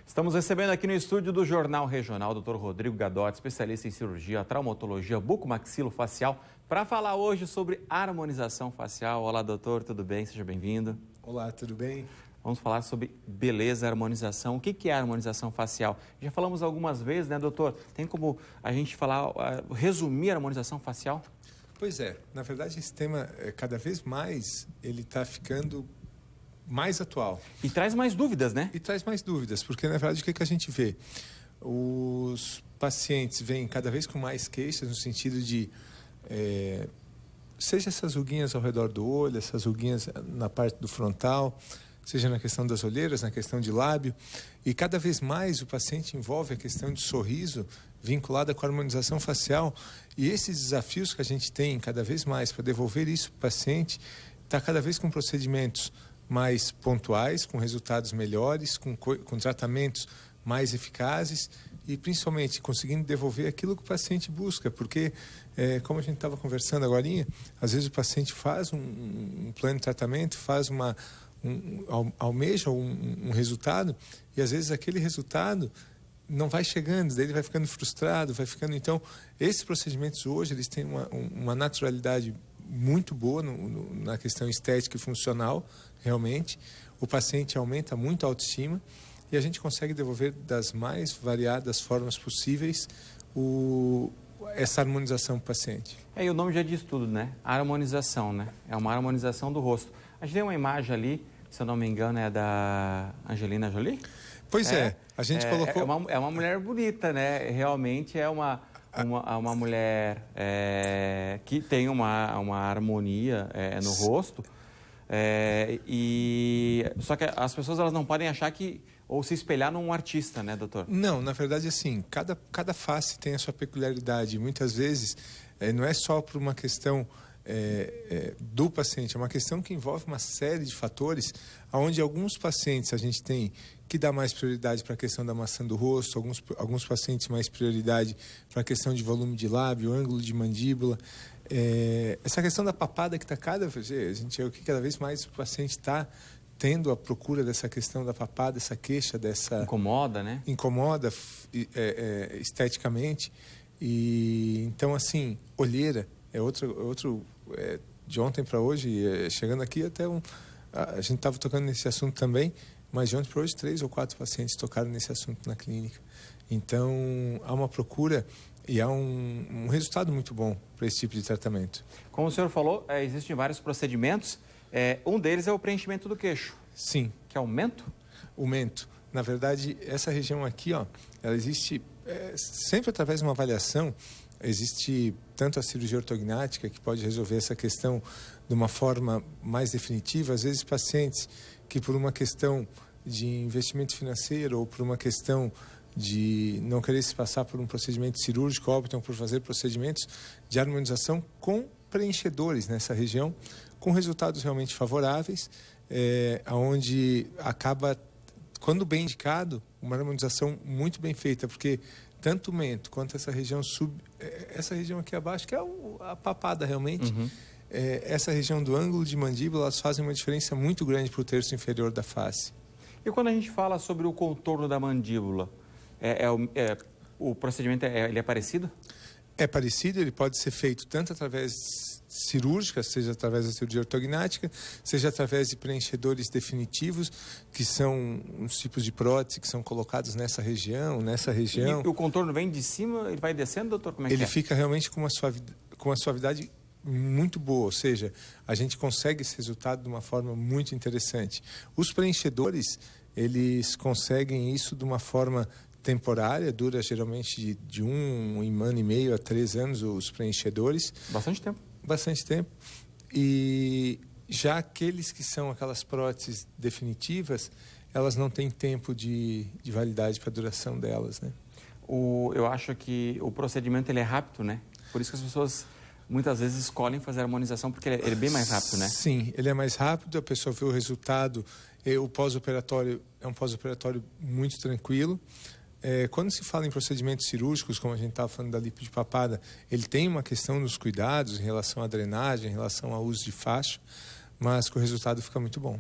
Estamos recebendo aqui no estúdio do Jornal Regional o Dr. Rodrigo Gadotti, especialista em cirurgia, traumatologia bucomaxilofacial, para falar hoje sobre harmonização facial. Olá, doutor, tudo bem? Seja bem-vindo. Olá, tudo bem? Vamos falar sobre beleza, harmonização. O que é harmonização facial? Já falamos algumas vezes, né, doutor? Tem como a gente falar, resumir a harmonização facial? Pois é, na verdade esse tema, cada vez mais, ele está ficando mais atual. E traz mais dúvidas, né? E traz mais dúvidas, porque na verdade o que a gente vê? Os pacientes vêm cada vez com mais queixas no sentido de, seja essas ruguinhas ao redor do olho, essas ruguinhas na parte do frontal, seja na questão das olheiras, na questão de lábio, e cada vez mais o paciente envolve a questão de sorriso vinculada com a harmonização facial, e esses desafios que a gente tem cada vez mais para devolver isso para o paciente, está cada vez com procedimentos mais pontuais, com resultados melhores, com tratamentos mais eficazes e principalmente conseguindo devolver aquilo que o paciente busca, porque como a gente estava conversando agorinha, às vezes o paciente faz um plano de tratamento, faz almeja um resultado e às vezes aquele resultado não vai chegando, daí ele vai ficando frustrado, vai ficando... Então, esses procedimentos hoje, eles têm uma naturalidade muito boa na questão estética e funcional, realmente. O paciente aumenta muito a autoestima e a gente consegue devolver das mais variadas formas possíveis essa harmonização para o paciente. E o nome já diz tudo, né? Harmonização, né? É uma harmonização do rosto. A gente tem uma imagem ali, se eu não me engano, é da Angelina Jolie? Pois a gente colocou... É uma mulher bonita, né? Realmente é uma mulher que tem uma harmonia no rosto. Só que as pessoas elas não podem achar ou se espelhar num artista, né, doutor? Não, na verdade, assim, cada face tem a sua peculiaridade. Muitas vezes, não é só por uma questão do paciente, é uma questão que envolve uma série de fatores, onde alguns pacientes a gente tem que dá mais prioridade para a questão da maçã do rosto, alguns pacientes mais prioridade para a questão de volume de lábio, ângulo de mandíbula. Essa questão da papada que está cada vez mais o paciente está tendo a procura dessa questão da papada, essa queixa dessa... Incomoda, né? Incomoda esteticamente. E então, assim, olheira é outro de ontem para hoje, chegando aqui até a gente estava tocando nesse assunto também, mas de ontem para hoje 3 ou 4 pacientes tocaram nesse assunto na clínica. Então, há uma procura e há um resultado muito bom para esse tipo de tratamento. Como o senhor falou, existem vários procedimentos. Um deles é o preenchimento do queixo. Sim. Que é o mento? O mento. Na verdade, essa região aqui, ela existe sempre através de uma avaliação. Existe tanto a cirurgia ortognática, que pode resolver essa questão de uma forma mais definitiva. Às vezes, pacientes que por uma questão de investimento financeiro ou por uma questão de não querer se passar por um procedimento cirúrgico, optam por fazer procedimentos de harmonização com preenchedores nessa região, com resultados realmente favoráveis, onde acaba, quando bem indicado, uma harmonização muito bem feita, porque tanto o mento quanto essa região essa região aqui abaixo, que é a papada realmente, essa região do ângulo de mandíbula, elas fazem uma diferença muito grande para o terço inferior da face. E quando a gente fala sobre o contorno da mandíbula, o procedimento ele é parecido? É parecido, ele pode ser feito tanto através cirúrgica, seja através da cirurgia ortognática, seja através de preenchedores definitivos, que são uns tipos de prótese que são colocados nessa região. E o contorno vem de cima, ele vai descendo, doutor? Como é que ele fica realmente com uma suavidade muito boa, ou seja, a gente consegue esse resultado de uma forma muito interessante. Os preenchedores, eles conseguem isso de uma forma temporária, dura geralmente de 1 ano e meio a 3 anos os preenchedores. Bastante tempo. Bastante tempo. E já aqueles que são aquelas próteses definitivas, elas não têm tempo de validade para a duração delas, né? Eu acho que o procedimento ele é rápido, né? Por isso que as pessoas muitas vezes escolhem fazer a harmonização, porque ele é bem mais rápido, né? Sim, ele é mais rápido, a pessoa vê o resultado, o pós-operatório é um pós-operatório muito tranquilo. Quando se fala em procedimentos cirúrgicos, como a gente estava falando da lipo de papada, ele tem uma questão nos cuidados em relação à drenagem, em relação ao uso de faixa, mas que o resultado fica muito bom.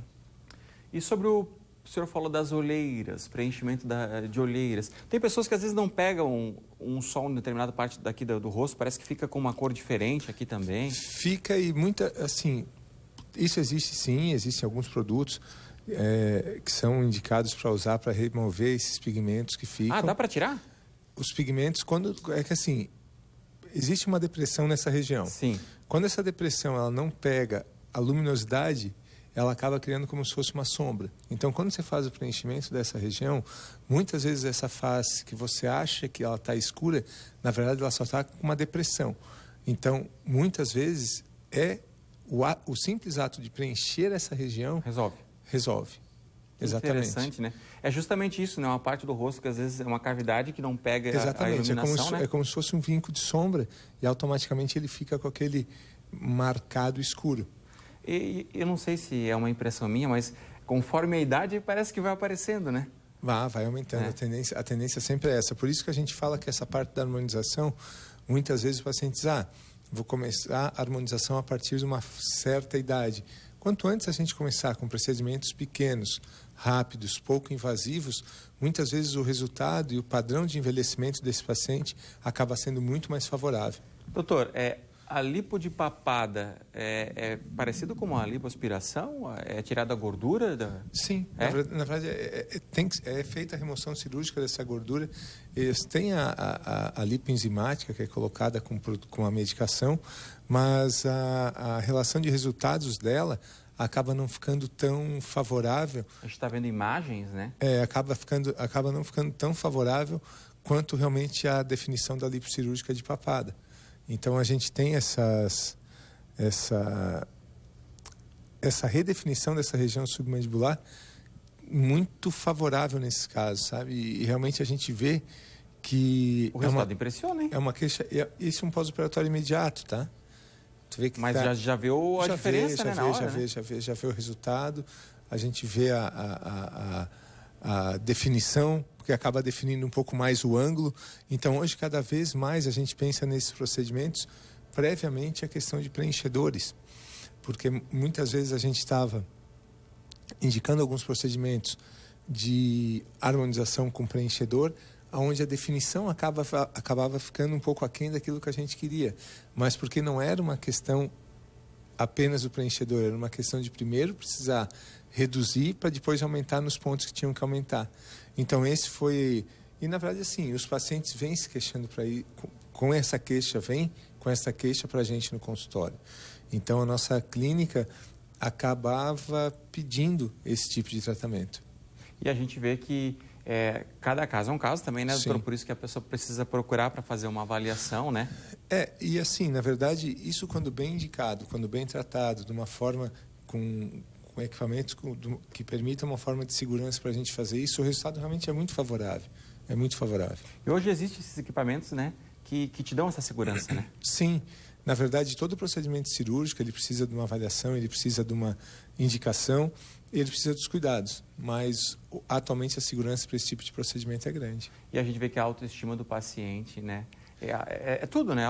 E sobre o O senhor falou das olheiras, preenchimento de olheiras. Tem pessoas que às vezes não pegam um sol em determinada parte daqui do rosto, parece que fica com uma cor diferente aqui também. Fica e muita, assim, isso existe sim, existem alguns produtos que são indicados para usar para remover esses pigmentos que ficam. Ah, dá para tirar? Os pigmentos, é que assim, existe uma depressão nessa região. Sim. Quando essa depressão ela não pega a luminosidade, ela acaba criando como se fosse uma sombra. Então, quando você faz o preenchimento dessa região, muitas vezes essa face que você acha que ela está escura, na verdade ela só está com uma depressão. Então, muitas vezes o simples ato de preencher essa região resolve. Exatamente. Interessante, né? É justamente isso, né? Uma parte do rosto que às vezes é uma cavidade que não pega a iluminação, né? É como se fosse um vinco de sombra e automaticamente ele fica com aquele marcado escuro. E eu não sei se é uma impressão minha, mas conforme a idade parece que vai aparecendo, né? Vai aumentando. A tendência sempre é essa. Por isso que a gente fala que essa parte da harmonização, muitas vezes o paciente diz, vou começar a harmonização a partir de uma certa idade. Quanto antes a gente começar com procedimentos pequenos, rápidos, pouco invasivos, muitas vezes o resultado e o padrão de envelhecimento desse paciente acaba sendo muito mais favorável. Doutor, a lipo de papada é parecido com uma lipoaspiração? É tirada a gordura? Sim, na verdade é feita a remoção cirúrgica dessa gordura. Eles têm a lipoenzimática, que é colocada com a medicação, mas a relação de resultados dela acaba não ficando tão favorável. A gente está vendo imagens, né? Acaba não ficando tão favorável quanto realmente a definição da lipo cirúrgica de papada. Então, a gente tem essa redefinição dessa região submandibular muito favorável nesses casos, sabe? E realmente a gente vê que... O resultado impressiona, hein? É uma queixa... Isso é um pós-operatório imediato, tá? Tu vê que mas já viu a diferença, né? Já vê o resultado. A gente vê a definição, porque acaba definindo um pouco mais o ângulo. Então, hoje, cada vez mais, a gente pensa nesses procedimentos previamente a questão de preenchedores. Porque muitas vezes a gente estava indicando alguns procedimentos de harmonização com preenchedor, onde a definição acabava ficando um pouco aquém daquilo que a gente queria. Mas porque não era uma questão apenas do preenchedor, era uma questão de primeiro precisar reduzir para depois aumentar nos pontos que tinham que aumentar. Então, esse foi... E, na verdade, assim, os pacientes vêm se queixando para ir com essa queixa, para a gente no consultório. Então, a nossa clínica acabava pedindo esse tipo de tratamento. E a gente vê que cada caso é um caso também, né, doutor? Sim. Por isso que a pessoa precisa procurar para fazer uma avaliação, né? E assim, na verdade, isso quando bem indicado, quando bem tratado, de uma forma com equipamentos que permitam uma forma de segurança para a gente fazer isso, o resultado realmente é muito favorável. É muito favorável. E hoje existem esses equipamentos, né, que te dão essa segurança, né? Sim. Na verdade, todo procedimento cirúrgico, ele precisa de uma avaliação, ele precisa de uma indicação, ele precisa dos cuidados. Mas, atualmente, a segurança para esse tipo de procedimento é grande. E a gente vê que a autoestima do paciente, né, é tudo, né?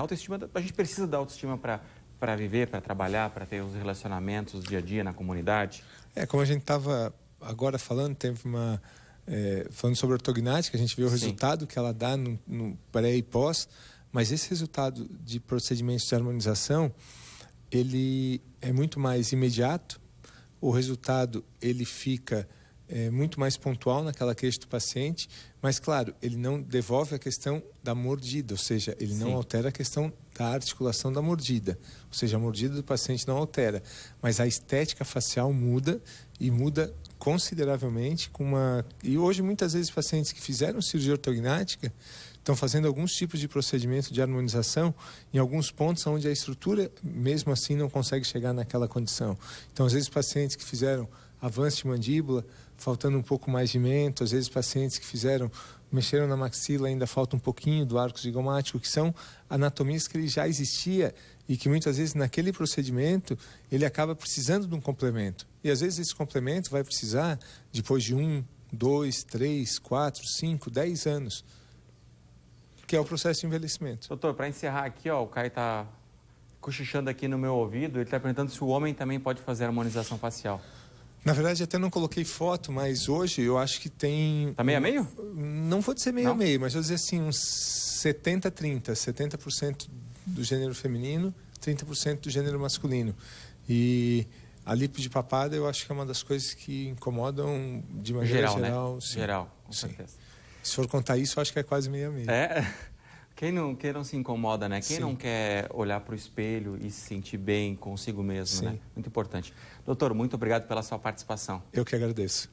A gente precisa da autoestima para viver, para trabalhar, para ter os relacionamentos dia a dia na comunidade. Como a gente estava agora falando, teve falando sobre ortognática, a gente vê o resultado que ela dá no pré e pós, mas esse resultado de procedimentos de harmonização, ele é muito mais imediato, o resultado ele fica muito mais pontual naquela queixa do paciente, mas, claro, ele não devolve a questão da mordida, ou seja, ele não altera a questão da articulação da mordida, ou seja, a mordida do paciente não altera, mas a estética facial muda e muda consideravelmente E hoje, muitas vezes, pacientes que fizeram cirurgia ortognática estão fazendo alguns tipos de procedimento de harmonização em alguns pontos onde a estrutura, mesmo assim, não consegue chegar naquela condição. Então, às vezes, pacientes que fizeram avanço de mandíbula, faltando um pouco mais de mento, às vezes, pacientes que mexeram na maxila, ainda falta um pouquinho do arco zigomático, que são anatomias que ele já existia e que muitas vezes naquele procedimento ele acaba precisando de um complemento. E às vezes esse complemento vai precisar depois de 1, 2, 3, 4, 5, 10 anos, que é o processo de envelhecimento. Doutor, para encerrar aqui, o Caio está cochichando aqui no meu ouvido, ele está perguntando se o homem também pode fazer harmonização facial. Na verdade, até não coloquei foto, mas hoje eu acho que tem... Tá meio a meio? Não vou dizer meio a meio, mas vou dizer assim, uns 70-30. 70% do gênero feminino, 30% do gênero masculino. E a lipo de papada eu acho que é uma das coisas que incomodam de maneira geral. Né? Sim. Geral, com certeza. Se for contar isso, eu acho que é quase meio a meio. Quem não se incomoda, né? Quem não quer olhar para o espelho e se sentir bem consigo mesmo, né? Muito importante. Doutor, muito obrigado pela sua participação. Eu que agradeço.